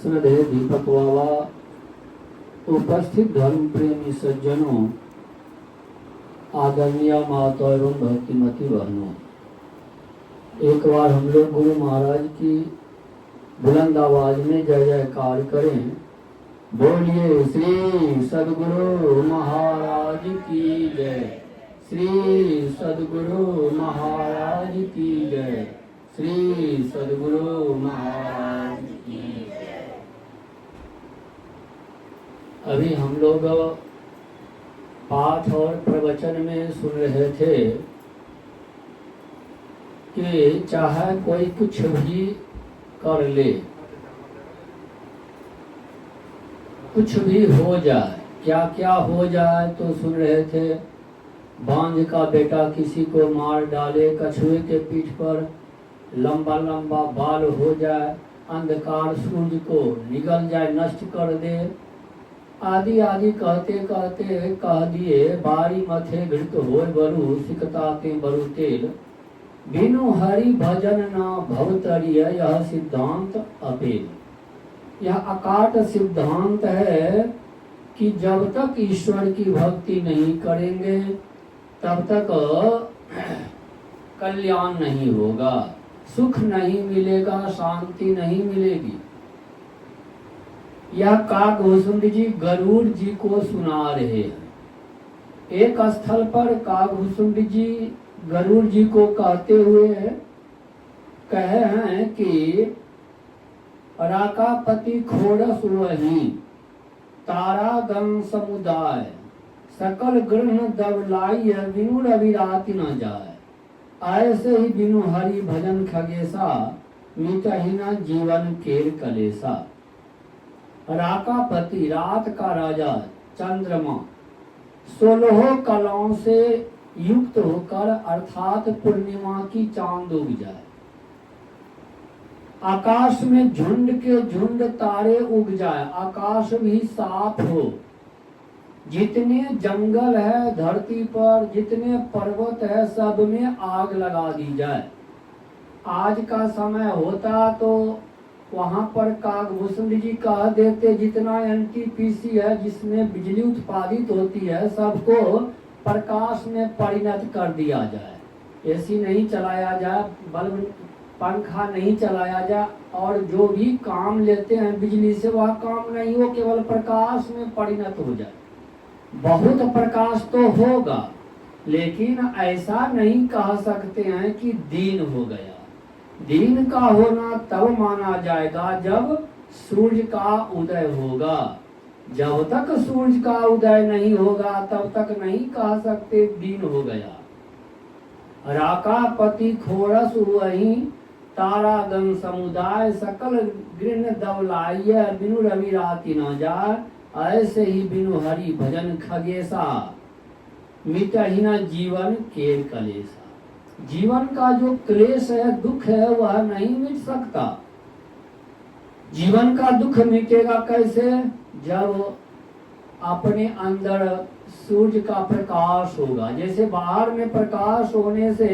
श्रद्धेय दीपक बाबा, उपस्थित धर्म प्रेमी सज्जनों, आदरणीय माता एवं भक्तिमती बहनों, एक बार हम लोग गुरु महाराज की बुलंद आवाज में जय जयकार करें। बोलिए श्री सद्गुरु महाराज की जय, श्री सद्गुरु महाराज की जय, श्री सद्गुरु महाराज की जय। अभी हम लोग पाठ और प्रवचन में सुन रहे थे कि चाहे कोई कुछ भी कर ले, कुछ भी हो जाए, क्या क्या हो जाए, तो सुन रहे थे बांझ का बेटा किसी को मार डाले, कछुए के पीठ पर लंबा लंबा बाल हो जाए, अंधकार सूरज को निगल जाए, नष्ट कर दे, आदि आदि कहते कहते कह दिए बारी मथे घृत होय बरु सिकता के बरु तेल, बिनु हरि भजन ना भवतरिय, यह सिद्धांत अपेल। यह अकाट सिद्धांत है कि जब तक ईश्वर की भक्ति नहीं करेंगे तब तक कल्याण नहीं होगा, सुख नहीं मिलेगा, शांति नहीं मिलेगी। यह काकभूषुंड जी गरुड़ जी को सुना रहे हैं। एक स्थल पर काकभूषुंड जी गरुड़ जी को कहते हुए कहे हैं कि राकापति खोड़स वही, तारा गण समुदाय, सकल ग्रह दबलाई, बिनु रविराति न जाए। ऐसे ही बिनु हरि भजन खगेसा, मिटहि न जीवन केर कलेसा। राकापति रात का राजा चंद्रमा 16 कलाओं से युक्त होकर अर्थात पूर्णिमा की चांद उग जाए, आकाश में झुंड के झुंड तारे उग जाए, आकाश भी साफ हो, जितने जंगल है धरती पर, जितने पर्वत है, सब में आग लगा दी जाए। आज का समय होता तो वहां पर काकभूषुंड जी कह देते जितना एनटीपीसी है जिसमें बिजली उत्पादित होती है सबको प्रकाश में परिणत कर दिया जाए, एसी नहीं चलाया जाए, बल्ब पंखा नहीं चलाया जाए, और जो भी काम लेते हैं बिजली से वह काम नहीं हो, केवल प्रकाश में परिणत हो जाए। बहुत प्रकाश तो होगा लेकिन ऐसा नहीं कह सकते हैं कि दिन हो गया। दिन का होना तब माना जाएगा जब सूर्य का उदय होगा। जब तक सूर्य का उदय नहीं होगा तब तक नहीं कह सकते दिन हो गया। राकापति खोरस वही, तारा गण समुदाय, सकल गृह दवलाइय, बिनु रवि राति न जाए। ऐसे ही बिनु हरि भजन खगेसा, मिटहि न जीवन केर कलेसा। जीवन का जो क्लेश है, दुख है, वह नहीं मिट सकता। जीवन का दुख मिटेगा कैसे? जब अपने अंदर सूर्य का प्रकाश होगा। जैसे बाहर में प्रकाश होने से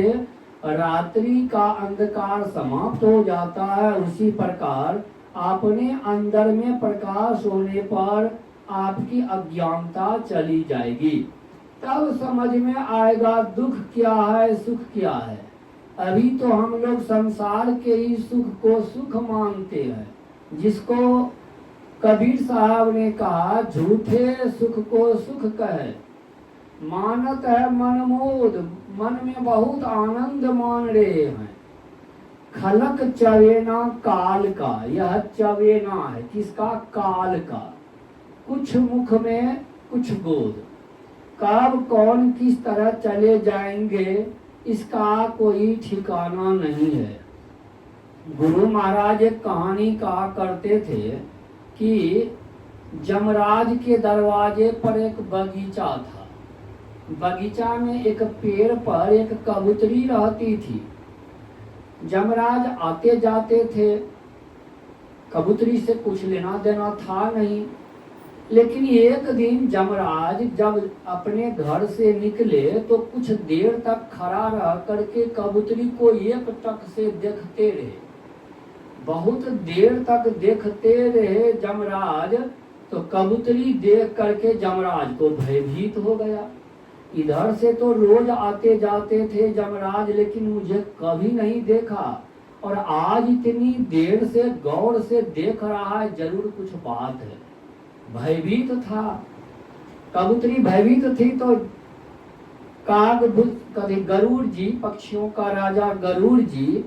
रात्रि का अंधकार समाप्त हो जाता है, उसी प्रकार अपने अंदर में प्रकाश होने पर आपकी अज्ञानता चली जाएगी। तब समझ में आएगा दुख क्या है, सुख क्या है। अभी तो हम लोग संसार के ही सुख को सुख मानते हैं, जिसको कबीर साहब ने कहा झूठे सुख को सुख कहे, मानत है मनमोद, मन में बहुत आनंद मान रहे हैं। खलक चवेना काल का, यह चवेना है किसका? काल का। कुछ मुख में कुछ गोद, कब कौन किस तरह चले जाएंगे इसका कोई ठिकाना नहीं है। गुरु महाराज एक कहानी कहा करते थे कि जमराज के दरवाजे पर एक बगीचा था। बगीचा में एक पेड़ पर एक कबूतरी रहती थी। जमराज आते जाते थे, कबूतरी से कुछ लेना देना था नहीं। लेकिन एक दिन जमराज जब अपने घर से निकले तो कुछ देर तक खड़ा रह करके कबूतरी को एक टक से देखते रहे। बहुत देर तक देखते रहे जमराज, तो कबूतरी देख करके जमराज को भयभीत हो गया। इधर से तो रोज आते जाते थे जमराज, लेकिन मुझे कभी नहीं देखा, और आज इतनी देर से गौर से देख रहा है, जरूर कुछ बात है। भयभीत था, कबूतरी भयभीत थी। तो कभी गरुड़ जी, पक्षियों का राजा गरुड़ जी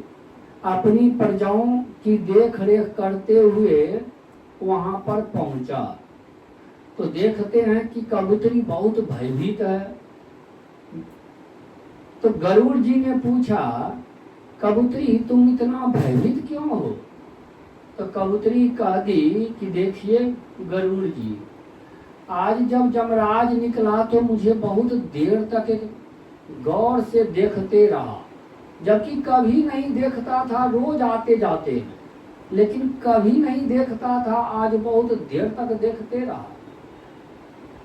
अपनी प्रजाओं की देख रेख करते हुए वहां पर पहुंचा। तो देखते हैं कि कबूतरी बहुत भयभीत है। तो गरुड़ जी ने पूछा, कबूतरी तुम इतना भयभीत क्यों हो? तो कबूतरी कह दी कि देखिए गरुड़ जी, आज जब जमराज निकला तो मुझे बहुत देर तक गौर से देखते रहा, जबकि कभी नहीं देखता था, रोज आते जाते हैं, लेकिन कभी नहीं देखता था, आज बहुत देर तक देखते रहा।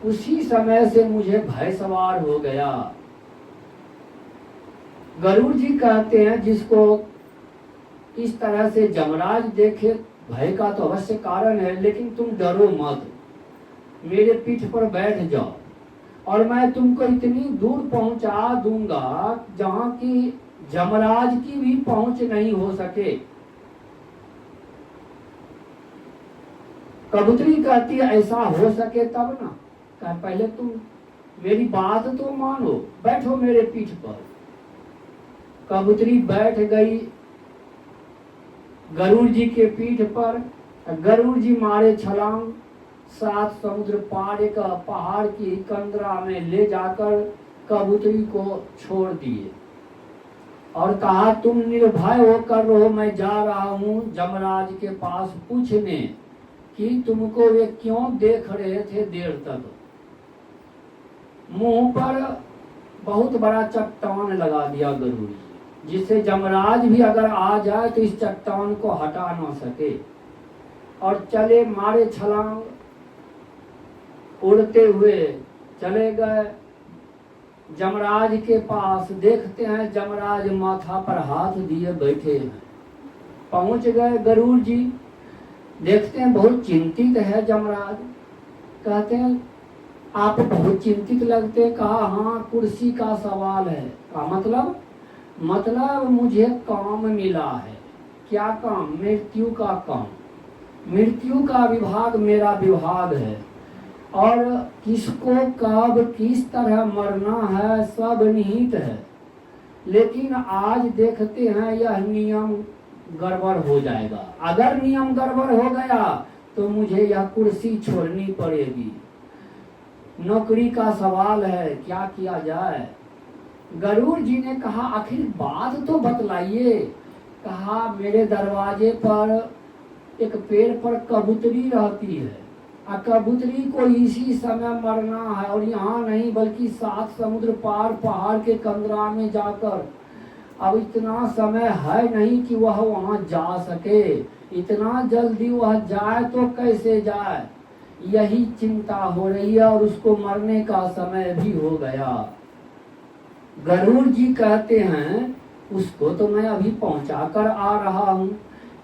उसी समय से मुझे भय सवार हो गया। गरुड़ जी कहते हैं, जिसको इस तरह से जमराज देखे, भय का तो अवश्य कारण है, लेकिन तुम डरो मत, मेरे पीठ पर बैठ जाओ और मैं तुमको इतनी दूर पहुंचा दूंगा जहां की जमराज की भी पहुंच नहीं हो सके। कबूतरी कहती है, ऐसा हो सके तब ना। कहा पहले तुम मेरी बात तो मानो, बैठो मेरे पीठ पर। कबूतरी बैठ गई गरुड़ जी के पीठ पर। गरुड़ जी मारे छलांग, 7 समुद्र पार एक पहाड़ की कंदरा में ले जाकर कबूतरी को छोड़ दिए और कहा, तुम निर्भय होकर रहो, मैं जा रहा हूं जमराज के पास पूछने कि तुमको वे क्यों देख रहे थे देर तक। मुंह पर बहुत बड़ा चट्टान लगा दिया गरुड़ जी, जिससे जमराज भी अगर आ जाए तो इस चट्टान को हटा ना सके। और चले मारे छलांग, उड़ते हुए चले गए जमराज के पास। देखते हैं जमराज माथा पर हाथ दिए बैठे हैं। पहुंच गए गरुड़ जी, देखते हैं बहुत चिंतित है जमराज। कहते हैं, आप बहुत चिंतित लगते। कहा, हाँ कुर्सी का सवाल है। का मतलब मुझे काम मिला है। क्या काम? मृत्यु का काम। मृत्यु का विभाग मेरा विभाग है, और किसको कब किस तरह मरना है सब निहित है। लेकिन आज देखते हैं यह नियम गड़बड़ हो जाएगा। अगर नियम गड़बड़ हो गया तो मुझे यह कुर्सी छोड़नी पड़ेगी। नौकरी का सवाल है, क्या किया जाए? गरुड़ जी ने कहा, आखिर बात तो बतलाइए। कहा, मेरे दरवाजे पर एक पेड़ पर कबूतरी रहती है, और कबूतरी को इसी समय मरना है, और यहाँ नहीं बल्कि 7 समुद्र पार पहाड़ के कंदरा में जाकर। अब इतना समय है नहीं कि वह वहां जा सके। इतना जल्दी वह जाए तो कैसे जाए, यही चिंता हो रही है, और उसको मरने का समय भी हो गया। गरुड़ जी कहते हैं, उसको तो मैं अभी पहुंचा कर आ रहा हूँ।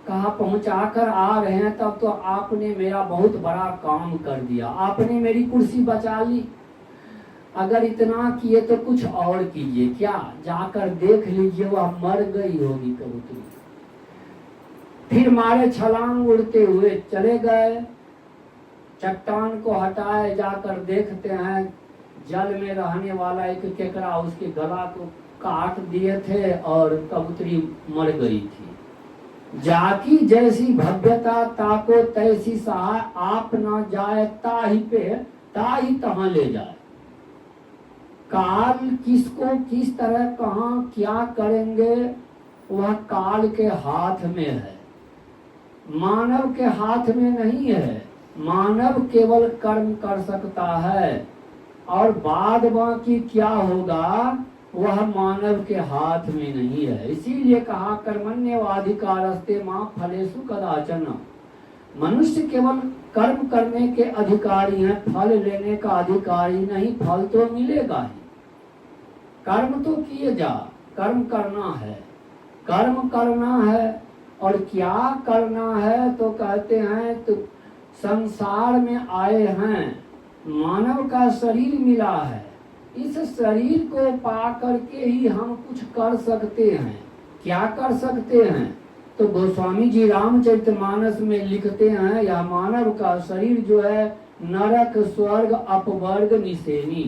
कहा, पहुंचा कर आ रहे हैं, तब तो आपने मेरा बहुत बड़ा काम कर दिया, आपने मेरी कुर्सी बचा ली। अगर इतना किए तो कुछ और कीजिए। क्या? जाकर देख लीजिए, वह मर गई होगी कबूतरी। फिर मारे छलांग, उड़ते हुए चले गए। चट्टान को हटाए, जाकर देखते हैं जल में रहने वाला एक केकड़ा उसके गला को काट दिए थे और कबूतरी मर गई थी। जाकी जैसी भव्यता ताको तैसी सहाय, आप ना जाए ताही पे ताही तहां ले जाए। काल किसको किस तरह कहां क्या करेंगे वह काल के हाथ में है, मानव के हाथ में नहीं है। मानव केवल कर्म कर सकता है, और बाद बाकी क्या होगा वह मानव के हाथ में नहीं है। इसीलिए कहा, कर्मण्येवाधिकारस्ते मां फलेषु कदाचन। मनुष्य केवल कर्म करने के अधिकारी हैं, फल लेने का अधिकारी नहीं। फल तो मिलेगा ही, कर्म तो किए जा, कर्म करना है, कर्म करना है। और क्या करना है, तो कहते हैं तो संसार में आए हैं, मानव का शरीर मिला है, इस शरीर को पा करके ही हम कुछ कर सकते हैं। क्या कर सकते हैं, तो गोस्वामी जी रामचरितमानस में लिखते हैं, यह मानव का शरीर जो है नरक स्वर्ग अपवर्ग निसेनी,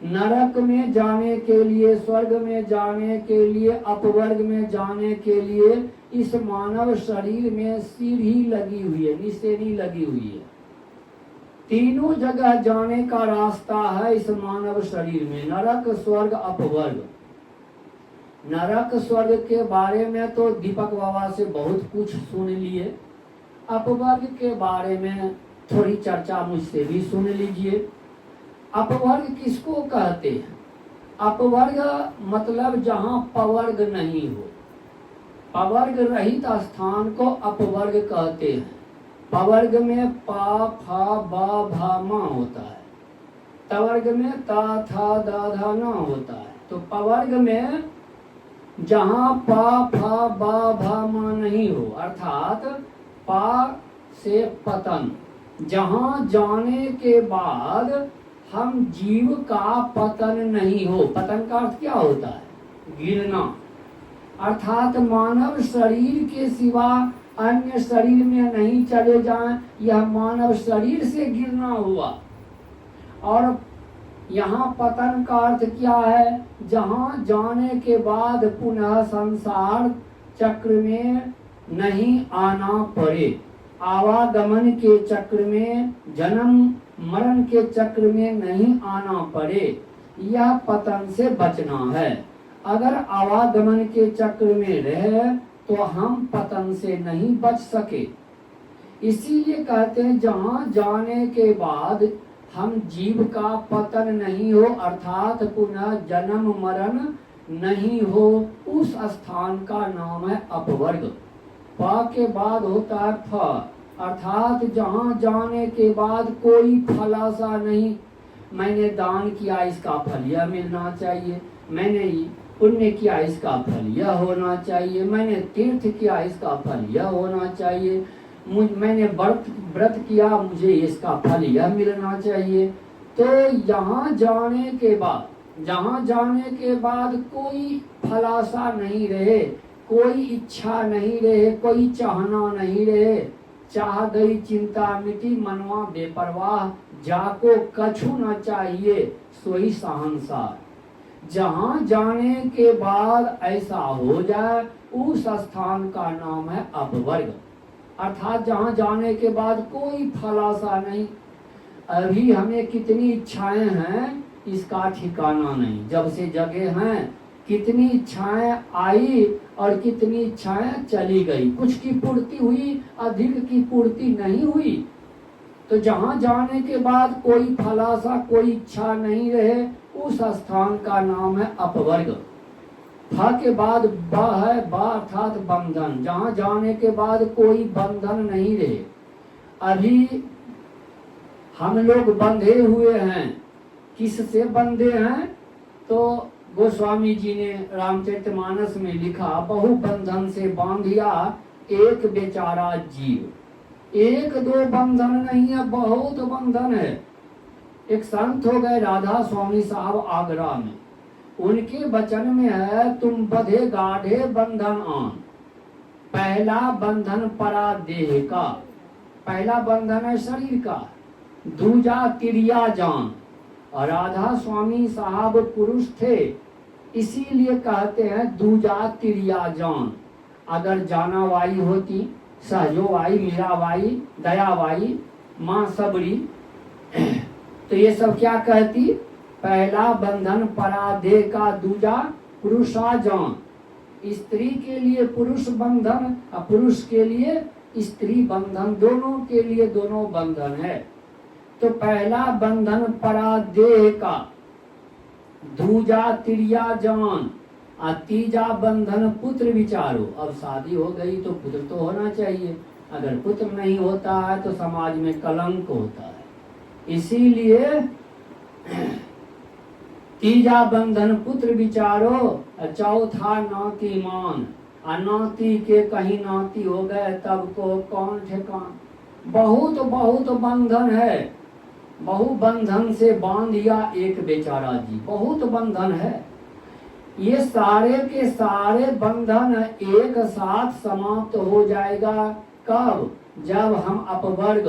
नरक में जाने के लिए, स्वर्ग में जाने के लिए, अपवर्ग में जाने के लिए इस मानव शरीर में सीढ़ी लगी हुई है, निसेनी लगी हुई है। तीनों जगह जाने का रास्ता है इस मानव शरीर में, नरक स्वर्ग अपवर्ग। नरक स्वर्ग के बारे में तो दीपक बाबा से बहुत कुछ सुन लिए, अपवर्ग के बारे में थोड़ी चर्चा मुझसे भी सुन लीजिए। अपवर्ग किसको कहते हैं? अपवर्ग मतलब जहाँ पवर्ग नहीं हो, पवर्ग रहित स्थान को अपवर्ग कहते हैं। पवर्ग में पा फा बा भा मा होता है, तवर्ग में ता था दा धा ना होता है। तो पवर्ग में जहाँ पा फा बा भा मा नहीं हो, अर्थात पा से पतन, जहाँ जाने के बाद हम जीव का पतन नहीं हो। पतन का अर्थ क्या होता है? गिरना, अर्थात मानव शरीर के सिवा अन्य शरीर में नहीं चले जाएं, यह मानव शरीर से गिरना हुआ। और यहाँ पतन का अर्थ क्या है? जहाँ जाने के बाद पुनः संसार चक्र में नहीं आना पड़े, आवागमन के चक्र में, जन्म मरण के चक्र में नहीं आना पड़े, यह पतन से बचना है। अगर आवागमन के चक्र में रहे तो हम पतन से नहीं बच सके। इसीलिए कहते हैं जहाँ जाने के बाद हम जीव का पतन नहीं हो, अर्थात पुनः जन्म मरण नहीं हो, उस स्थान का नाम है अपवर्ग। प के बाद होता है फ, अर्थात जहाँ जाने के बाद कोई फलासा नहीं, मैंने दान किया इसका फल यह मिलना चाहिए, मैंने पुण्य किया इसका फल यह होना चाहिए, मैंने तीर्थ किया इसका फल यह होना चाहिए, मैंने व्रत किया मुझे इसका फल यह मिलना चाहिए। तो यहाँ जाने के बाद, जहाँ जाने के बाद कोई फलासा नहीं रहे, कोई इच्छा नहीं रहे, कोई चाहना नहीं रहे, चाह गई चिंता मिटी मनवा बेपरवाह, जाको कछु न चाहिए सोई सहनसार। जहाँ जाने के बाद ऐसा हो जाए उस स्थान का नाम है अपवर्ग, अर्थात जहाँ जाने के बाद कोई फलासा नहीं। अभी हमें कितनी इच्छाएं हैं इसका ठिकाना नहीं, जब से जगे हैं कितनी इच्छाएं आई और कितनी इच्छाएं चली गई, कुछ की पूर्ति हुई, अधिक की पूर्ति नहीं हुई। तो जहाँ जाने के बाद कोई फलासा, कोई इच्छा नहीं रहे, उस स्थान का नाम है अपवर्ग। फ के बाद ब है, ब अर्थात बंधन, जहाँ जाने के बाद कोई बंधन नहीं रहे। अभी हम लोग बंधे हुए हैं, किससे बंधे हैं? तो गोस्वामी जी ने रामचरितमानस में लिखा, बहु बंधन से बांधिया एक बेचारा जीव। एक दो बंधन नहीं है, बहुत बंधन है। एक संत हो गए राधा स्वामी साहब आगरा में, उनके वचन में है, तुम बधे गाढ़े बंधन आन, पहला बंधन परा देह का, पहला बंधन है शरीर का, दूजा तिरिया जान। और राधा स्वामी साहब पुरुष थे, इसीलिए कहते हैं दूजा तिरिया जान। अगर जानाबाई होती, सहजोबाई, मीराबाई, दयाबाई, माँ सबरी, तो ये सब क्या कहती? पहला बंधन पराधे का, दूजा पुरुषा जान। स्त्री के लिए पुरुष बंधन और पुरुष के लिए स्त्री बंधन, दोनों के लिए दोनों बंधन है। तो पहला बंधन परादेह का, दूजा तिरिया जान, और तीजा बंधन पुत्र विचारो। अब शादी हो गई तो पुत्र तो होना चाहिए, अगर पुत्र नहीं होता है तो समाज में कलंक होता है। इसीलिए तीजा बंधन पुत्र विचारो, चौथा नाती मान, नाती के कहीं नाती हो गए तब को कौन ठेकान। बहुत बहुत बंधन है, बहु बंधन से बांधिया एक बेचारा जी, बहुत बंधन है। ये सारे के सारे बंधन एक साथ समाप्त हो जाएगा कब? जब हम अपवर्ग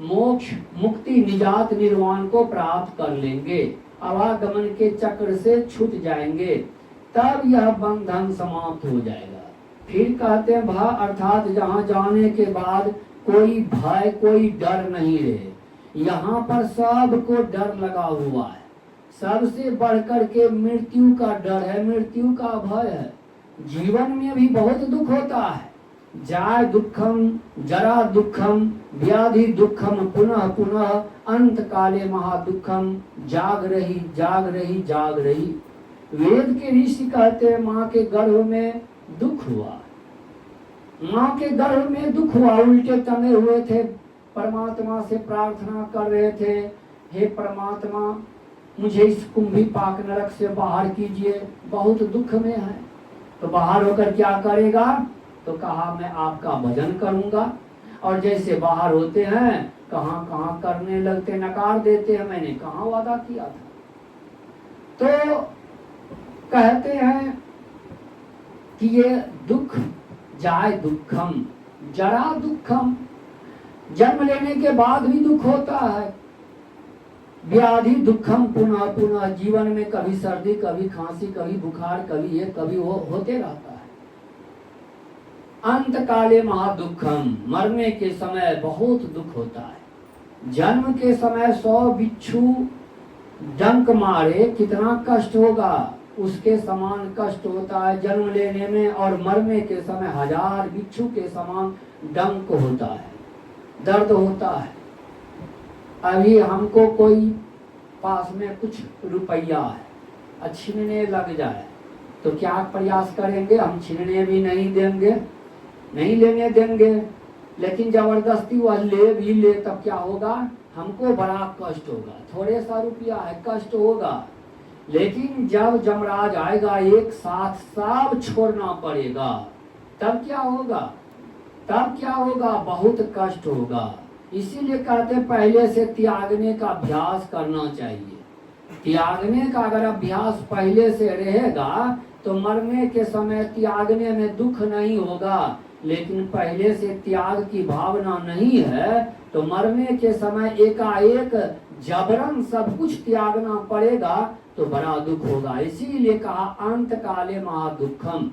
मोक्ष मुक्ति निजात निर्वाण को प्राप्त कर लेंगे, आवागमन के चक्र से छूट जाएंगे, तब यह बंधन समाप्त हो जाएगा। फिर कहते हैं भा अर्थात जहाँ जाने के बाद कोई भय कोई डर नहीं रहे। यहाँ पर सबको डर लगा हुआ है, सबसे बढ़कर के मृत्यु का डर है, मृत्यु का भय है। जीवन में भी बहुत दुख होता है, जाय दुखम जरा दुखम व्याधि दुखम पुनः पुनः अंत काले महादुखम जाग रही जाग रही जाग रही। वेद के ऋषि कहते हैं माँ के गर्भ में दुख हुआ, माँ के गर्भ में दुख हुआ, उल्टे टंगे हुए थे, परमात्मा से प्रार्थना कर रहे थे, हे परमात्मा मुझे इस कुंभी पाक नरक से बाहर कीजिए, बहुत दुख में है। तो बाहर होकर क्या करेगा? तो कहा मैं आपका भजन करूंगा। और जैसे बाहर होते हैं कहाँ कहाँ करने लगते, नकार देते हैं, मैंने कहाँ वादा किया था। तो कहते हैं कि ये दुख जाय दुखम जरा दुखम, जन्म लेने के बाद भी दुख होता है, व्याधि दुखम पुनः पुनः, जीवन में कभी सर्दी कभी खांसी कभी बुखार कभी ये कभी वो होते रहता है। अंत काले महादुखम, मरने के समय बहुत दुख होता है। जन्म के समय 100 बिच्छू डंक मारे कितना कष्ट होगा, उसके समान कष्ट होता है जन्म लेने में, और मरने के समय 1000 बिच्छू के समान डंक होता है, दर्द होता है। अभी हमको कोई पास में कुछ रुपया है, छीनने लग जाए तो क्या प्रयास करेंगे? हम छीनने भी नहीं देंगे, नहीं लेने देंगे, लेकिन जबरदस्ती वह ले भी ले तब क्या होगा? हमको बड़ा कष्ट होगा। थोड़े सा रुपया है, कष्ट होगा, लेकिन जब जमराज आएगा एक साथ सब छोड़ना पड़ेगा, तब क्या होगा? तब क्या होगा? बहुत कष्ट होगा। इसीलिए कहते पहले से त्यागने का अभ्यास करना चाहिए। त्यागने का अगर अभ्यास पहले से रहेगा तो मरने के समय त्यागने में दुख नहीं होगा, लेकिन पहले से त्याग की भावना नहीं है तो मरने के समय एकाएक जबरन सब कुछ त्यागना पड़ेगा तो बड़ा दुख होगा। इसीलिए कहा अंत काले महादुखम,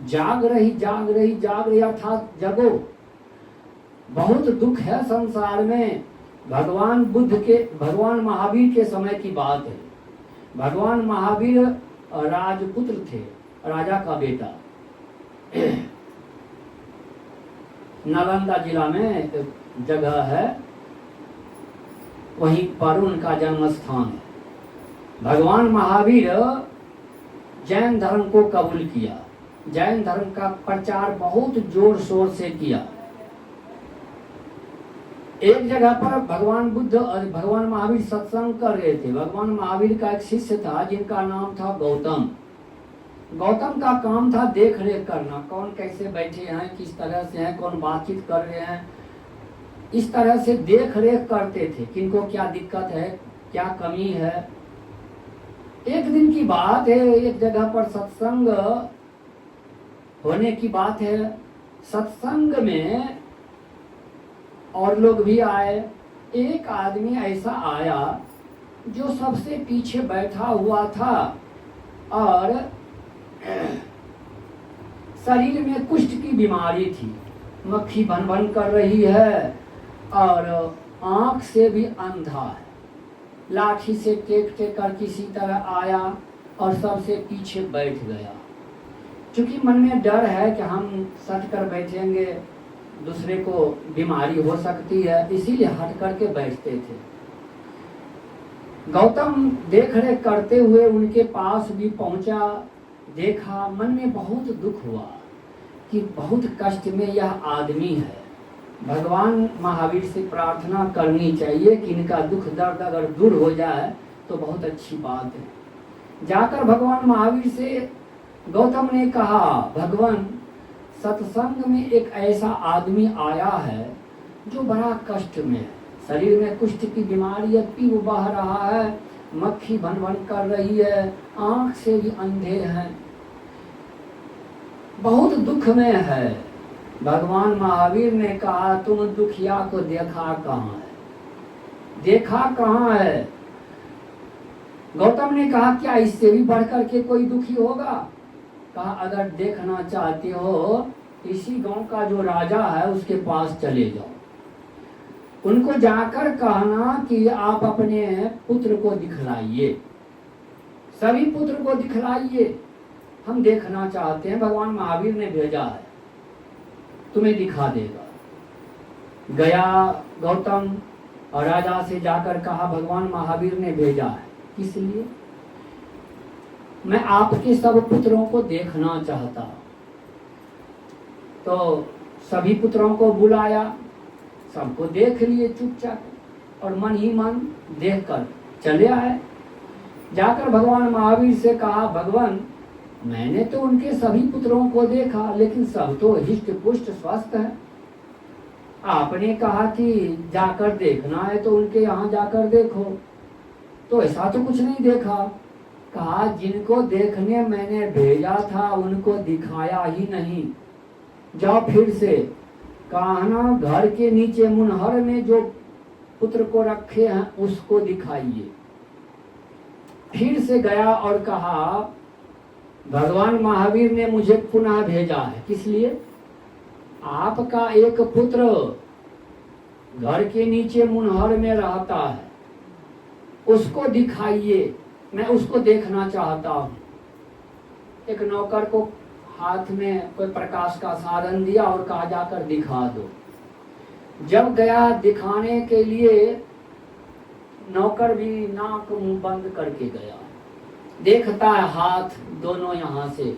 जाग रही जाग रही जाग रही अर्थात जगो। बहुत दुख है संसार में। भगवान बुद्ध के, भगवान महावीर के समय की बात है। भगवान महावीर राजपुत्र थे, राजा का बेटा। नालंदा जिला में जगह है, वहीं पर उनका जन्म स्थान है। भगवान महावीर जैन धर्म को कबूल किया, जैन धर्म का प्रचार बहुत जोर शोर से किया। एक जगह पर भगवान बुद्ध और भगवान महावीर सत्संग कर रहे थे। भगवान महावीर का एक शिष्य था जिनका नाम था गौतम। गौतम का काम था देख रेख करना, कौन कैसे बैठे हैं, किस तरह से हैं, कौन बातचीत कर रहे हैं, इस तरह से देख रेख करते थे, किनको क्या दिक्कत है, क्या कमी है। एक दिन की बात है, एक जगह पर सत्संग होने की बात है। सत्संग में और लोग भी आए। एक आदमी ऐसा आया जो सबसे पीछे बैठा हुआ था और शरीर में कुष्ठ की बीमारी थी, मक्खी भन भन कर रही है और आंख से भी अंधा है। लाठी से टेक टेक कर किसी तरह आया और सबसे पीछे बैठ गया। क्योंकि मन में डर है कि हम सट कर बैठेंगे, दूसरे को बीमारी हो सकती है, इसीलिए हट करके बैठते थे। गौतम देख रेख करते हुए उनके पास भी पहुंचा, देखा, मन में बहुत दुख हुआ कि बहुत कष्ट में यह आदमी है। भगवान महावीर से प्रार्थना करनी चाहिए कि इनका दुख दर्द अगर दूर हो जाए तो बहुत अच्छी बात है। जाकर भगवान महावीर से गौतम ने कहा, भगवान सत्संग में एक ऐसा आदमी आया है जो बड़ा कष्ट में है, शरीर में कुष्ठ की बीमारी है, पीव बह रहा है, मक्खी भन भन कर रही है, आंख से भी अंधे हैं, बहुत दुख में है। भगवान महावीर ने कहा तुम दुखिया को देखा कहाँ है, देखा कहाँ है? गौतम ने कहा क्या इससे भी बढ़कर के कोई दुखी होगा? कहा अगर देखना चाहते हो इसी गांव का जो राजा है उसके पास चले जाओ, उनको जाकर कहना कि आप अपने पुत्र को दिखलाइए, सभी पुत्र को दिखलाइए, हम देखना चाहते हैं, भगवान महावीर ने भेजा है, तुम्हें दिखा देगा। गया गौतम और राजा से जाकर कहा भगवान महावीर ने भेजा है, किस लिए? मैं आपके सब पुत्रों को देखना चाहता। तो सभी पुत्रों को बुलाया, सबको देख लिए चुपचाप और मन ही मन देखकर चले आए। जाकर भगवान महावीर से कहा भगवान मैंने तो उनके सभी पुत्रों को देखा लेकिन सब तो हिष्ट पुष्ट स्वस्थ है, आपने कहा कि जाकर देखना है तो उनके यहाँ जाकर देखो, तो ऐसा तो कुछ नहीं देखा। कहा जिनको देखने मैंने भेजा था उनको दिखाया ही नहीं, जाओ फिर से कहना घर के नीचे मुनहर में जो पुत्र को रखे हैं उसको दिखाइए। फिर से गया और कहा भगवान महावीर ने मुझे पुनः भेजा है, किस लिए? आपका एक पुत्र घर के नीचे मुनहर में रहता है, उसको दिखाइए, मैं उसको देखना चाहता हूँ। एक नौकर को हाथ में कोई प्रकाश का साधन दिया और कहा जाकर दिखा दो। जब गया दिखाने के लिए, नौकर भी नाक मुंह बंद करके गया, देखता है हाथ दोनों यहाँ से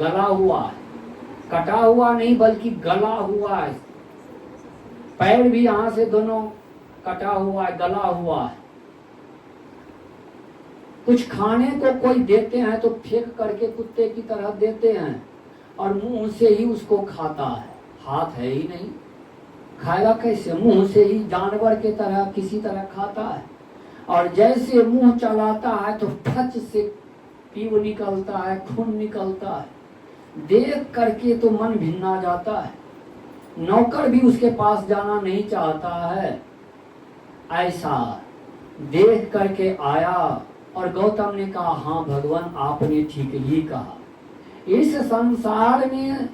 गला हुआ है, कटा हुआ नहीं बल्कि गला हुआ है, पैर भी यहाँ से दोनों कटा हुआ है, गला हुआ है। कुछ खाने को कोई देते हैं तो फेंक करके कुत्ते की तरह देते हैं और मुंह से ही उसको खाता है, हाथ है ही नहीं, खाएगा कैसे? मुंह से ही जानवर के तरह किसी तरह खाता है। और जैसे मुंह चलाता है तो फच से पीव निकलता है, खून निकलता है, देख करके तो मन भिन्ना जाता है। नौकर भी उसके पास जाना नहीं चाहता है। ऐसा देख करके आया और गौतम ने कहा हाँ भगवान आपने ठीक ही कहा, इस संसार में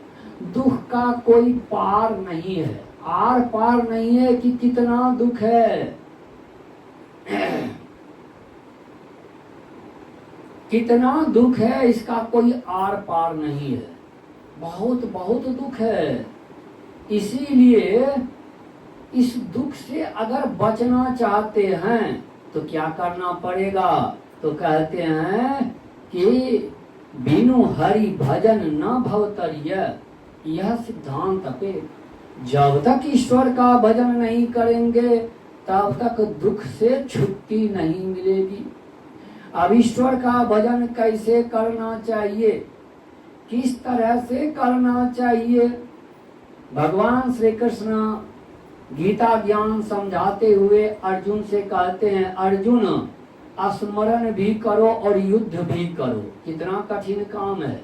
दुख का कोई पार नहीं है, आर पार नहीं है कि कितना दुख है, कितना दुख है इसका कोई आर पार नहीं है, बहुत बहुत दुख है। इसीलिए इस दुख से अगर बचना चाहते हैं तो क्या करना पड़ेगा? तो कहते हैं कि बिनु हरि भजन न भवतरिय, यह सिद्धांत पे जब तक ईश्वर का भजन नहीं करेंगे तब तक दुख से छुट्टी नहीं मिलेगी। अब ईश्वर का भजन कैसे करना चाहिए, किस तरह से करना चाहिए? भगवान श्री कृष्ण गीता ज्ञान समझाते हुए अर्जुन से कहते हैं अर्जुन स्मरण भी करो और युद्ध भी करो। कितना कठिन काम है,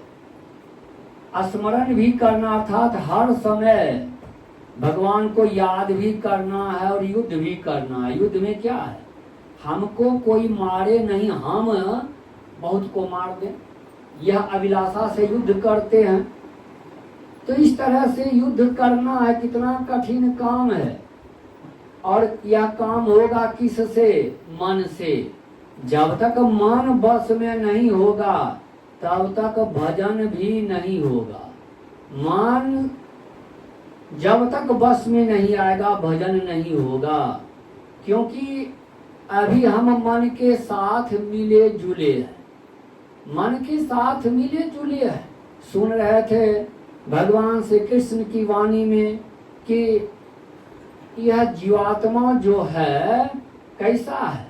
स्मरण भी करना था तो हर समय भगवान को याद भी करना है और युद्ध भी करना है। युद्ध में क्या है, हमको कोई मारे नहीं, हम बहुत को मार दें, यह अभिलाषा से युद्ध करते हैं। तो इस तरह से युद्ध करना है, कितना कठिन काम है। और यह काम होगा किससे? मन से। जब तक मन बस में नहीं होगा तब तक भजन भी नहीं होगा। मन जब तक बस में नहीं आएगा भजन नहीं होगा, क्योंकि अभी हम मन के साथ मिले जुले हैं, मन के साथ मिले जुले हैं। सुन रहे थे भगवान श्री कृष्ण की वाणी में कि यह जीवात्मा जो है कैसा है,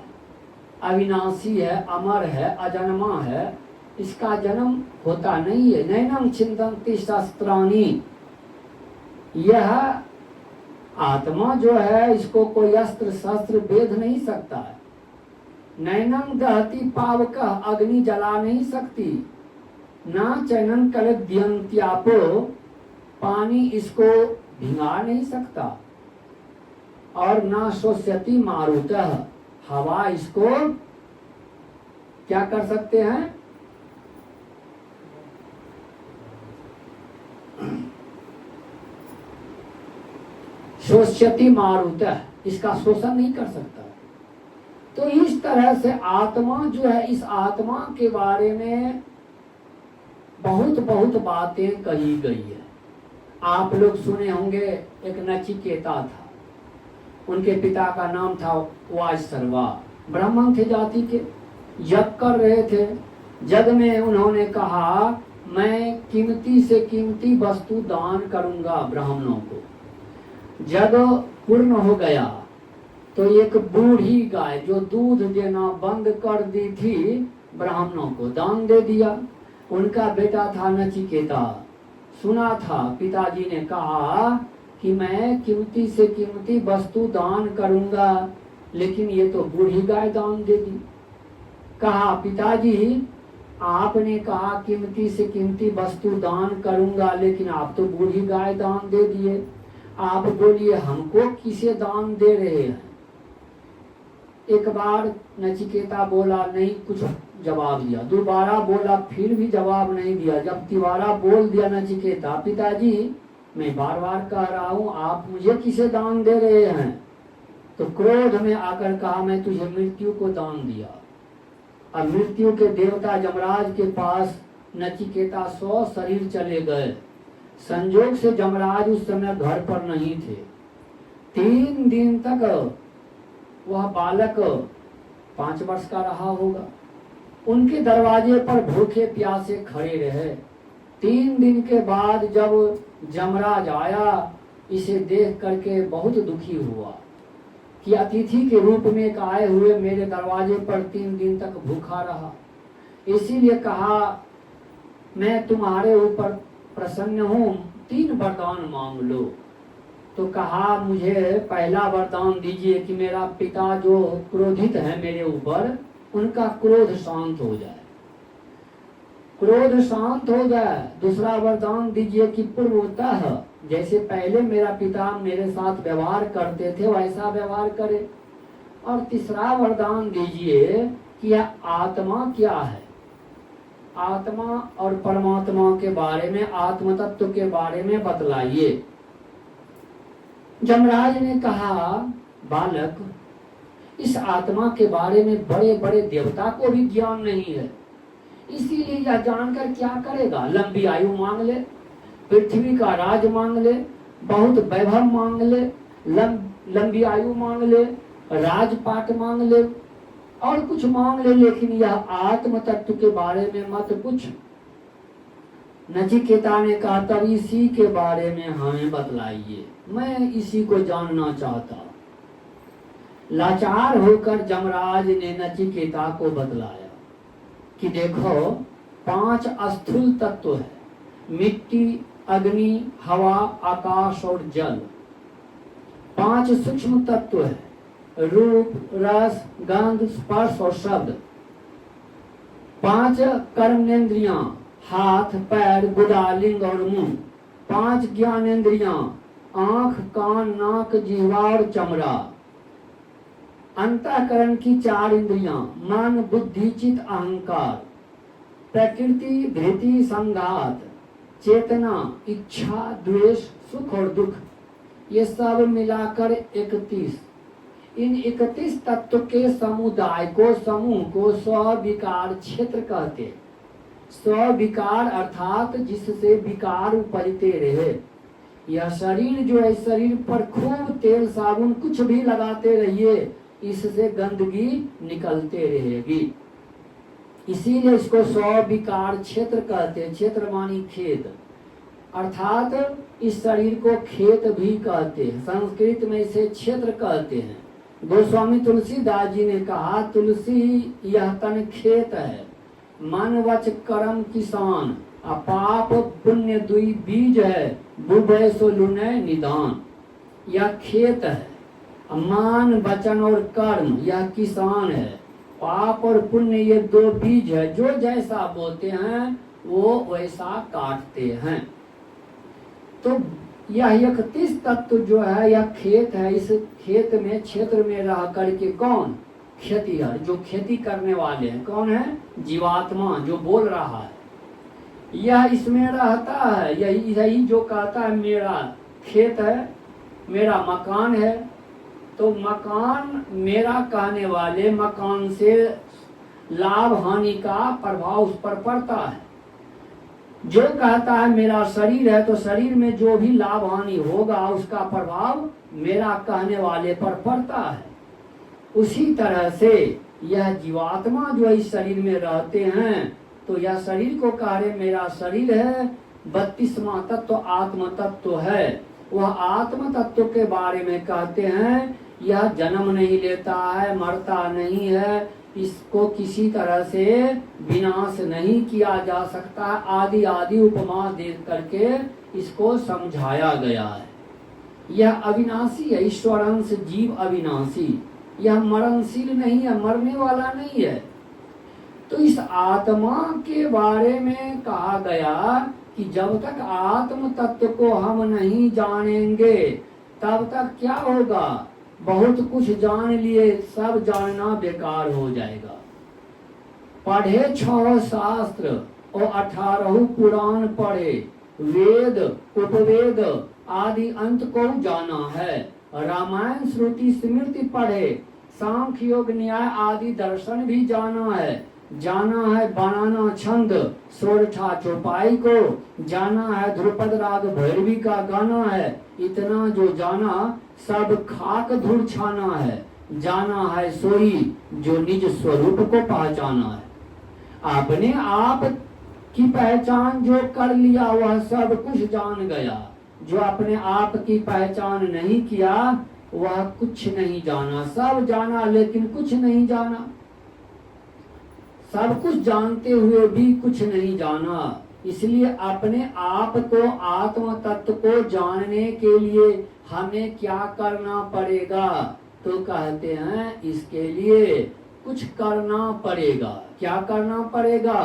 अविनाशी है, अमर है, अजन्मा है, इसका जन्म होता नहीं है। नैनम छिन्दन्ति शस्त्राणि यह आत्मा जो है इसको कोई अस्त्र शस्त्र भेद नहीं सकता है। नैनम दहती पावक, अग्नि जला नहीं सकती। ना चैनन कलद्यंत्यापो, पानी इसको भिंगा नहीं सकता। और ना शोष्यति मारुतः, हवा इसको क्या कर सकते हैं? शोष्यति मारुतः, इसका शोषण नहीं कर सकता। तो इस तरह से आत्मा जो है, इस आत्मा के बारे में बहुत बहुत बातें कही गई है। आप लोग सुने होंगे, एक नचिकेता था, उनके पिता का नाम था वायसर्वा, ब्राह्मण थे जाति के, यज्ञ कर रहे थे। जग में उन्होंने कहा मैं कीमती से कीमती वस्तु दान करूंगा ब्राह्मणों को। जब पूर्ण हो गया तो एक बूढ़ी गाय जो दूध देना बंद कर दी थी ब्राह्मणों को दान दे दिया। उनका बेटा था नचिकेता, सुना था पिताजी ने कहा कि मैं कीमती से कीमती वस्तु दान करूंगा, लेकिन ये तो बूढ़ी गाय दान दे दी। कहा पिताजी आपने कहा कीमती से कीमती वस्तु दान करूंगा, लेकिन आप तो बूढ़ी गाय दान दे दिए। आप बोलिए हमको किसे दान दे रहे हैं? एक बार नचिकेता बोला, नहीं कुछ जवाब दिया। दोबारा बोला, फिर भी जवाब नहीं दिया। जब तिबारा बोल दिया नचिकेता, पिताजी मैं बार बार कह रहा हूं आप मुझे किसे दान दे रहे हैं? तो क्रोध में आकर कहा मैं तुझे मृत्यु को दान दिया। अब मृत्यु के देवता जमराज के पास नचिकेता 100 शरीर चले गए। संजोग से जमराज उस समय घर पर नहीं थे। 3 दिन तक वह बालक 5 वर्ष का रहा होगा, उनके दरवाजे पर भूखे प्यासे खड़े रहे। 3 दिन के बाद जब जमराज आया, इसे देख करके बहुत दुखी हुआ कि अतिथि के रूप में एक आए हुए मेरे दरवाजे पर 3 दिन तक भूखा रहा। इसीलिए कहा मैं तुम्हारे ऊपर प्रसन्न हूँ, 3 वरदान मांग लो। तो कहा मुझे पहला वरदान दीजिए कि मेरा पिता जो क्रोधित है मेरे ऊपर, उनका क्रोध शांत हो जाए, क्रोध शांत हो जाए। दूसरा वरदान दीजिए कि पूर्वतः जैसे पहले मेरा पिता मेरे साथ व्यवहार करते थे वैसा व्यवहार करे। और तीसरा वरदान दीजिए कि यह आत्मा क्या है, आत्मा और परमात्मा के बारे में, आत्म तत्व के बारे में बतलाइए। जमराज ने कहा बालक इस आत्मा के बारे में बड़े बड़े देवता को भी ज्ञान नहीं है, इसीलिए यह जानकर क्या करेगा? लंबी आयु मांग ले, पृथ्वी का राज मांग ले, बहुत वैभव मांग ले, लंबी आयु मांग ले, राजपाट मांग ले और कुछ मांग ले, लेकिन यह आत्म तत्व के बारे में मत पूछ। नचिकेता ने कहा तब इसी के बारे में हमें बतलाइए, मैं इसी को जानना चाहता। लाचार होकर जमराज ने नचिकेता को बतलाया कि देखो 5 स्थूल तत्व है, मिट्टी, अग्नि, हवा, आकाश और जल। 5 सूक्ष्म तत्व है, रूप, रस, गंध, स्पर्श और शब्द। 5 कर्मेंद्रियां, हाथ, पैर, गुदा, लिंग और मुंह। 5 ज्ञानेंद्रियां, आंख, कान, नाक, जिह्वा और चमड़ा। अंतःकरण की 4 इंद्रियां, मन, बुद्धि, चित्त, अहंकार। प्रकृति, धृति, संघात, चेतना, इच्छा, द्वेष, सुख और दुख, ये सब मिलाकर 31। इन 31 तत्व के समुदाय को, समूह को स्विकार क्षेत्र कहते हैं। स्विकार अर्थात जिससे विकार उपजते रहे। यह शरीर जो है, शरीर पर खूब तेल साबुन कुछ भी लगाते रहिए, इससे गंदगी निकलते रहेगी। इसीलिए इसको स्विकार क्षेत्र कहते हैं। क्षेत्र मानी खेत, अर्थात इस शरीर को खेत भी कहते हैं। संस्कृत में इसे क्षेत्र कहते हैं। गोस्वामी तुलसीदास जी ने कहा तुलसी यह तन खेत है, मन वच कर्म किसान, पाप पुण्य दुई बीज है, बुभय सो लुनय निदान। यह खेत है, मान वचन और कर्म यह किसान है। पाप और पुण्य ये दो बीज है, जो जैसा बोते हैं वो वैसा काटते हैं। तो यह 31 तत्व जो है यह खेत है। इस खेत में क्षेत्र में रह करके कौन खेतीहर, जो खेती करने वाले हैं, कौन है? जीवात्मा जो बोल रहा है, यह इसमें रहता है। यही जो कहता है मेरा खेत है, मेरा मकान है। तो मकान मेरा कहने वाले मकान से लाभ हानि का प्रभाव उस पर पड़ता है। जो कहता है मेरा शरीर है, तो शरीर में जो भी लाभ हानि होगा उसका प्रभाव मेरा कहने वाले पर पड़ता है। उसी तरह से यह जीवात्मा जो इस शरीर में रहते हैं, तो यह शरीर को कह रहे मेरा शरीर है। 32वां तत्व आत्म तत्व है। वह आत्म तत्व के बारे में कहते हैं यह जन्म नहीं लेता है, मरता नहीं है, इसको किसी तरह से विनाश नहीं किया जा सकता। आदि आदि उपमा दे करके इसको समझाया गया है। यह अविनाशी है, ईश्वर अंश जीव अविनाशी। यह मरणशील नहीं है, मरने वाला नहीं है। तो इस आत्मा के बारे में कहा गया कि जब तक आत्म तत्व को हम नहीं जानेंगे तब तक क्या होगा? बहुत कुछ जान लिए, सब जानना बेकार हो जाएगा। पढ़े 6 शास्त्र और 18 पुराण पढ़े, वेद उपवेद आदि अंत को जाना है। रामायण श्रुति स्मृति पढ़े, सांख्य योग न्याय आदि दर्शन भी जाना है। जाना है बनाना छंद सोरठा चौपाई को, जाना है ध्रुपद राग भैरवी का गाना है। इतना जो जाना सब खाक धूल छाना है। जाना है सोई जो निज स्वरूप को पहचाना है। अपने आप की पहचान जो कर लिया वह सब कुछ जान गया। जो अपने आप की पहचान नहीं किया वह कुछ नहीं जाना। सब जाना लेकिन कुछ नहीं जाना। सब कुछ जानते हुए भी कुछ नहीं जाना। इसलिए अपने आप को आत्म तत्व को जानने के लिए हमें क्या करना पड़ेगा? तो कहते हैं इसके लिए कुछ करना पड़ेगा। क्या करना पड़ेगा?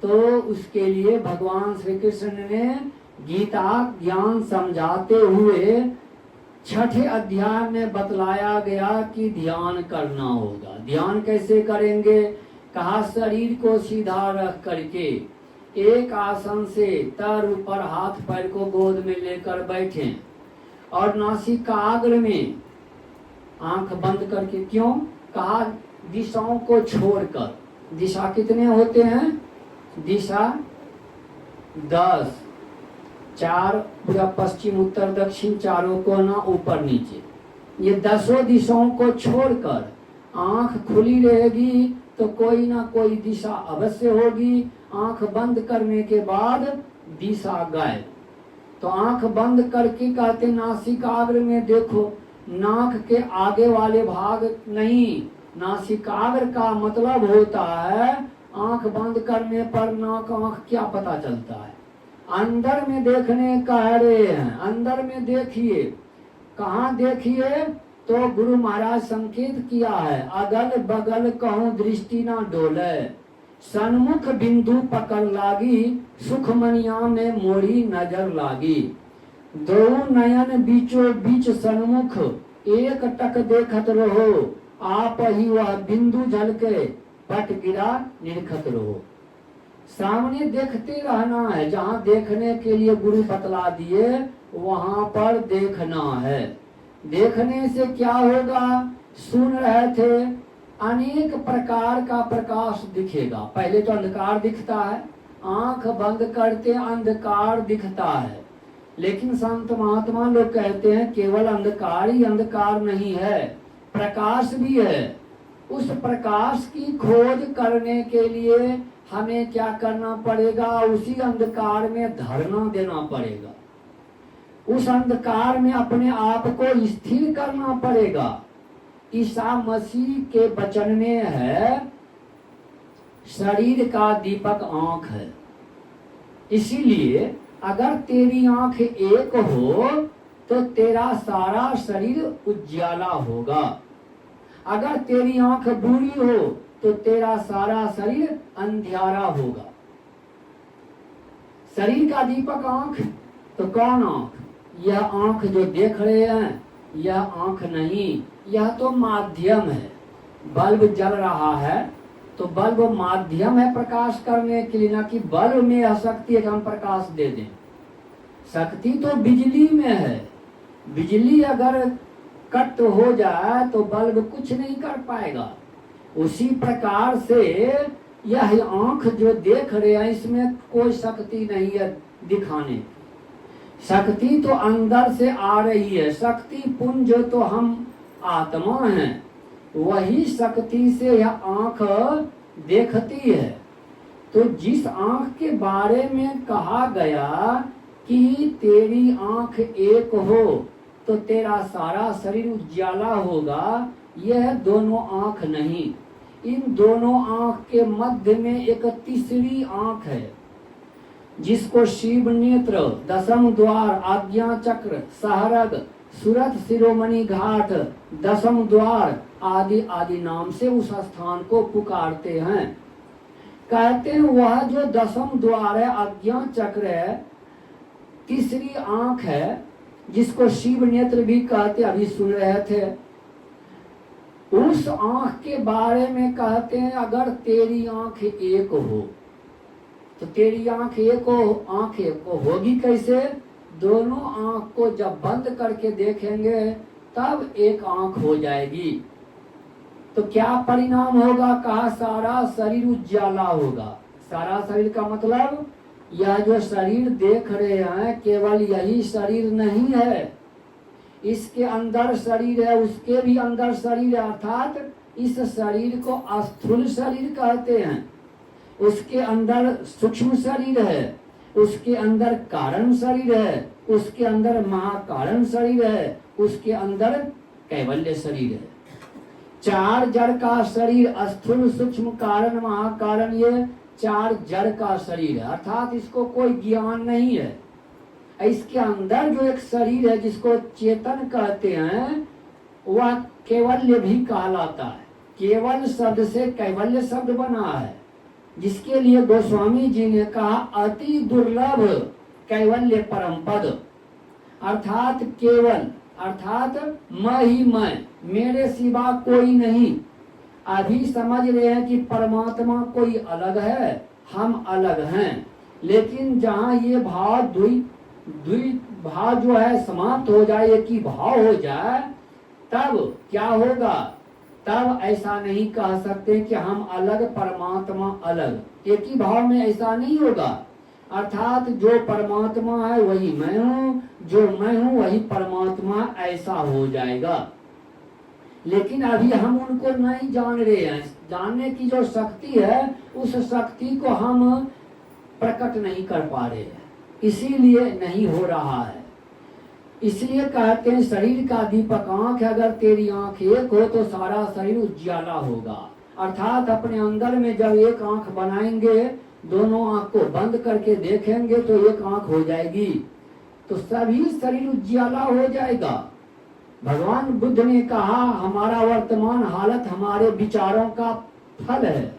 तो उसके लिए भगवान श्री कृष्ण ने गीता ज्ञान समझाते हुए 6ठे अध्याय में बतलाया गया कि ध्यान करना होगा। ध्यान कैसे करेंगे? कहा शरीर को सीधा रख करके एक आसन से तर ऊपर हाथ पैर को गोद में लेकर बैठें और नासिकाग्र में आंख बंद करके। क्यों? कहा दिशाओं को छोड़कर। दिशा कितने होते हैं? दिशा 10, 4 पूरा पश्चिम उत्तर दक्षिण, चारों कोना ऊपर नीचे। ये 10 दिशाओं को छोड़कर आंख खुली रहेगी तो कोई ना कोई दिशा अवश्य होगी। आंख बंद करने के बाद दिशा गायब। तो आंख बंद करके कहते नासिकाग्र में देखो। नाक के आगे वाले भाग नहीं। नासिकाग्र का मतलब होता है आंख बंद करने पर नाक आंख क्या पता चलता है? अंदर में देखने कह रहे हैं। अंदर में देखिए। कहाँ देखिए? तो गुरु महाराज संकेत किया है अगल बगल कहूँ दृष्टि ना डोले, सन्मुख बिंदु पकड़ लागी, सुख मनिया में मोड़ी नजर लागी। दो नयन बीचों बीच सन्मुख, एक टक देखत रहो, आप ही वह बिंदु झलके पट गिरा निरखत रहो। सामने देखते रहना है। जहाँ देखने के लिए गुरु बतला दिए वहां पर देखना है। देखने से क्या होगा? सुन रहे थे अनेक प्रकार का प्रकाश दिखेगा। पहले तो अंधकार दिखता है, आंख बंद करते अंधकार दिखता है। लेकिन संत महात्मा लोग कहते हैं केवल अंधकार ही अंधकार नहीं है, प्रकाश भी है। उस प्रकाश की खोज करने के लिए हमें क्या करना पड़ेगा? उसी अंधकार में धरना देना पड़ेगा। उस अंधकार में अपने आप को स्थिर करना पड़ेगा। ईसा मसीह के वचन में है शरीर का दीपक आंख है। इसीलिए अगर तेरी आंख एक हो तो तेरा सारा शरीर उज्ज्वला होगा। अगर तेरी आंख बुरी हो तो तेरा सारा शरीर अंधियारा होगा। शरीर का दीपक आंख, तो कौन आंख? यह आंख जो देख रहे हैं यह आंख नहीं, यह तो माध्यम है। बल्ब जल रहा है तो बल्ब माध्यम है प्रकाश करने के लिए, ना कि बल्ब में यह शक्ति है कि हम प्रकाश दे दें। शक्ति तो बिजली में है। बिजली अगर कट हो जाए तो बल्ब कुछ नहीं कर पाएगा। उसी प्रकार से यह आंख जो देख रहे हैं इसमें कोई शक्ति नहीं है दिखाने की। शक्ति तो अंदर से आ रही है। शक्ति पुंज तो हम आत्मा हैं, वही शक्ति से यह आंख देखती है। तो जिस आंख के बारे में कहा गया कि तेरी आंख एक हो तो तेरा सारा शरीर उज्ज्वला होगा, यह दोनों आंख नहीं। इन दोनों आंख के मध्य में एक तीसरी आंख है जिसको शिव नेत्र, दशम द्वार, आज्ञा चक्र, सहरग, सूरत शिरोमणि घाट, दशम द्वार आदि आदि नाम से उस स्थान को पुकारते हैं। कहते हैं वह जो दशम द्वार है, आज्ञा चक्र है, तीसरी आंख है जिसको शिव नेत्र भी कहते, अभी सुन रहे थे। उस आंख के बारे में कहते हैं अगर तेरी आंख एक हो तो तेरी आंख एक हो। आंख एक हो होगी कैसे? दोनों आंख को जब बंद करके देखेंगे तब एक आंख हो जाएगी। तो क्या परिणाम होगा? कहा सारा शरीर उज्ज्वला होगा। सारा शरीर का मतलब यह जो शरीर देख रहे हैं केवल यही शरीर नहीं है, इसके अंदर शरीर है, उसके भी अंदर शरीर है। अर्थात इस शरीर को स्थूल शरीर कहते हैं, उसके अंदर सूक्ष्म शरीर है, उसके अंदर कारण शरीर है, उसके अंदर महाकारण शरीर है, उसके अंदर कैवल्य शरीर है। चार जड़ का शरीर, स्थूल सूक्ष्म कारण महाकारण, ये चार जड़ का शरीर है। अर्थात इसको कोई ज्ञान नहीं है। इसके अंदर जो एक शरीर है जिसको चेतन कहते हैं वह कैवल्य भी कहलाता है। केवल शब्द से कैवल्य शब्द बना है, जिसके लिए गोस्वामी जी ने कहा अति दुर्लभ कैवल्य परम पद। अर्थात केवल अर्थात मैं ही मैं, मेरे सिवा कोई नहीं। अभी समझ रहे हैं कि परमात्मा कोई अलग है, हम अलग हैं, लेकिन जहाँ ये भाव द्वैत भाव जो है समाप्त हो जाए, एक ही भाव हो जाए, तब क्या होगा? तब ऐसा नहीं कह सकते कि हम अलग परमात्मा अलग। एक ही भाव में ऐसा नहीं होगा। अर्थात जो परमात्मा है वही मैं हूँ, जो मैं हूँ वही परमात्मा, ऐसा हो जाएगा। लेकिन अभी हम उनको नहीं जान रहे हैं। जानने की जो शक्ति है उस शक्ति को हम प्रकट नहीं कर पा रहे हैं, इसीलिए नहीं हो रहा है। इसलिए कहते हैं शरीर का दीपक आंख है। अगर तेरी आंख एक हो तो सारा शरीर उज्ज्वला होगा। अर्थात अपने अंदर में जब एक आंख बनाएंगे, दोनों आंख को बंद करके देखेंगे तो एक आंख हो जाएगी, तो सभी शरीर उज्ज्वला हो जाएगा। भगवान बुद्ध ने कहा हमारा वर्तमान हालत हमारे विचारों का फल है,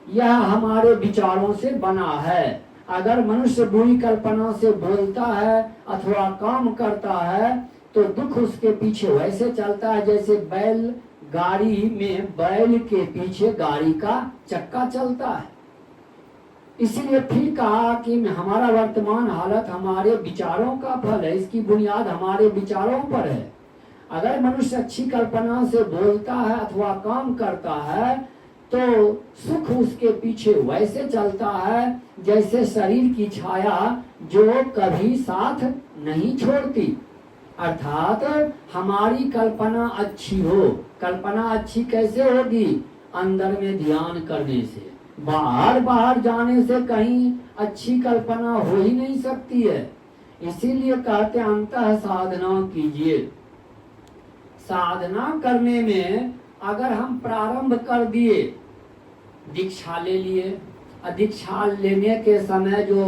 यह हमारे विचारों से बना है। अगर मनुष्य बुरी कल्पना से बोलता है अथवा काम करता है तो दुख उसके पीछे वैसे चलता है जैसे बैल गाड़ी में बैल के पीछे गाड़ी का चक्का चलता है। इसलिए फिर कहा कि हमारा वर्तमान हालत हमारे विचारों का फल है, इसकी बुनियाद हमारे विचारों पर है। अगर मनुष्य अच्छी कल्पना से बोलता है अथवा काम करता है तो सुख उसके पीछे वैसे चलता है जैसे शरीर की छाया जो कभी साथ नहीं छोड़ती। अर्थात हमारी कल्पना अच्छी हो। कल्पना अच्छी कैसे होगी? अंदर में ध्यान करने से। बाहर बाहर जाने से कहीं अच्छी कल्पना हो ही नहीं सकती है। इसीलिए कहते अंतः साधना कीजिए। साधना करने में अगर हम प्रारंभ कर दिए, दीक्षा ले लिए, दीक्षा लेने के समय जो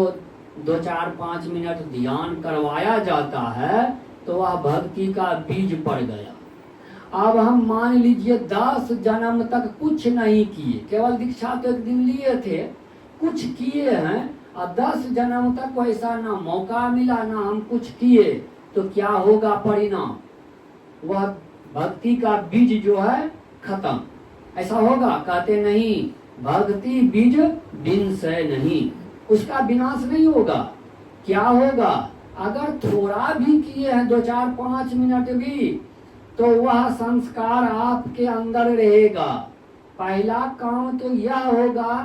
2-4-5 मिनट ध्यान करवाया जाता है तो वह भक्ति का बीज पड़ गया। अब हम मान लीजिए 10 जन्म तक कुछ नहीं किए, केवल दीक्षा तो एक दिन लिए थे, कुछ किए हैं और 10 जन्म तक वैसा ना मौका मिला ना हम कुछ किए, तो क्या होगा परिणाम? वह भक्ति का बीज जो है खत्म। ऐसा होगा? कहते नहीं, भक्ति बीज विनाश नहीं, उसका विनाश नहीं होगा। क्या होगा? अगर थोड़ा भी किए हैं 2-4-5 मिनट भी, तो वह संस्कार आपके अंदर रहेगा। पहला काम तो यह होगा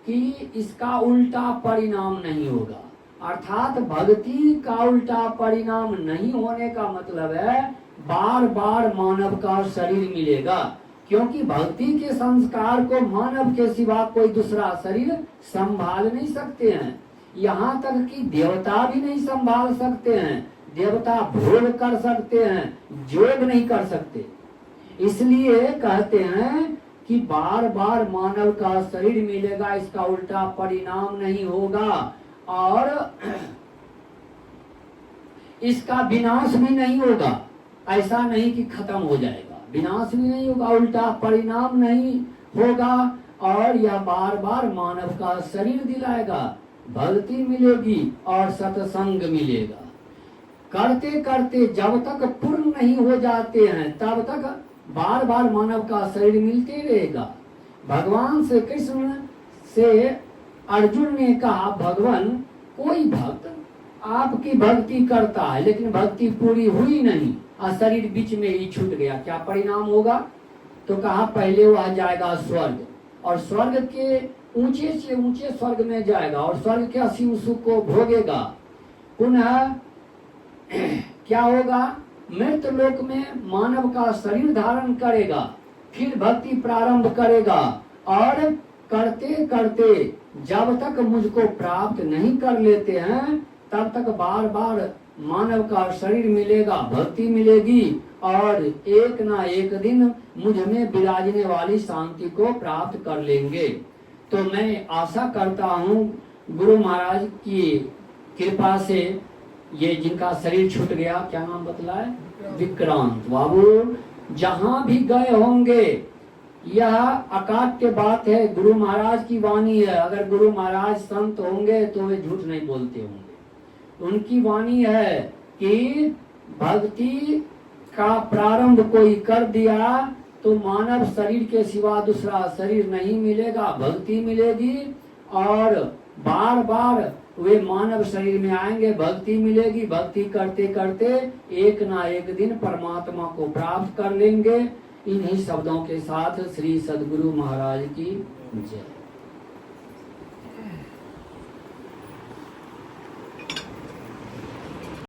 कि इसका उल्टा परिणाम नहीं होगा, अर्थात भक्ति का उल्टा परिणाम नहीं होने का मतलब है बार बार मानव का शरीर मिलेगा, क्योंकि भक्ति के संस्कार को मानव के सिवा कोई दूसरा शरीर संभाल नहीं सकते हैं। यहाँ तक कि देवता भी नहीं संभाल सकते हैं। देवता भोग कर सकते हैं, योग नहीं कर सकते। इसलिए कहते हैं कि बार बार मानव का शरीर मिलेगा, इसका उल्टा परिणाम नहीं होगा और इसका विनाश भी नहीं होगा। ऐसा नहीं कि खत्म हो जाएगा, विनाश भी नहीं होगा, उल्टा परिणाम नहीं होगा और यह बार बार मानव का शरीर दिलाएगा, भक्ति मिलेगी और सत्संग मिलेगा। करते करते जब तक पूर्ण नहीं हो जाते हैं तब तक बार बार मानव का शरीर मिलते रहेगा। भगवान श्री कृष्ण से अर्जुन ने कहा, भगवान कोई भक्त आपकी भक्ति करता है लेकिन भक्ति पूरी हुई नहीं और शरीर बीच में ही छूट गया, क्या परिणाम होगा? तो कहा पहले वह जाएगा स्वर्ग और स्वर्ग के ऊंचे से ऊंचे स्वर्ग में जाएगा और स्वर्ग के असीम सुख को भोगेगा। पुनः क्या होगा? मृत लोक में मानव का शरीर धारण करेगा, फिर भक्ति प्रारंभ करेगा और करते करते जब तक मुझको प्राप्त नहीं कर लेते हैं तब तक बार बार मानव का शरीर मिलेगा, भक्ति मिलेगी और एक ना एक दिन मुझ में विराजने वाली शांति को प्राप्त कर लेंगे। तो मैं आशा करता हूँ गुरु महाराज की कृपा से ये जिनका शरीर छूट गया, क्या नाम बतलाए? विक्रांत बाबू, जहाँ भी गए होंगे, यह अकाट्य बात है, गुरु महाराज की वाणी है। अगर गुरु महाराज संत होंगे तो वे झूठ नहीं बोलते होंगे। उनकी वाणी है कि भक्ति का प्रारंभ कोई कर दिया तो मानव शरीर के सिवा दूसरा शरीर नहीं मिलेगा, भक्ति मिलेगी और बार बार वे मानव शरीर में आएंगे, भक्ति मिलेगी, भक्ति करते करते एक ना एक दिन परमात्मा को प्राप्त कर लेंगे। इन्हीं शब्दों के साथ श्री सद्गुरु महाराज की जय।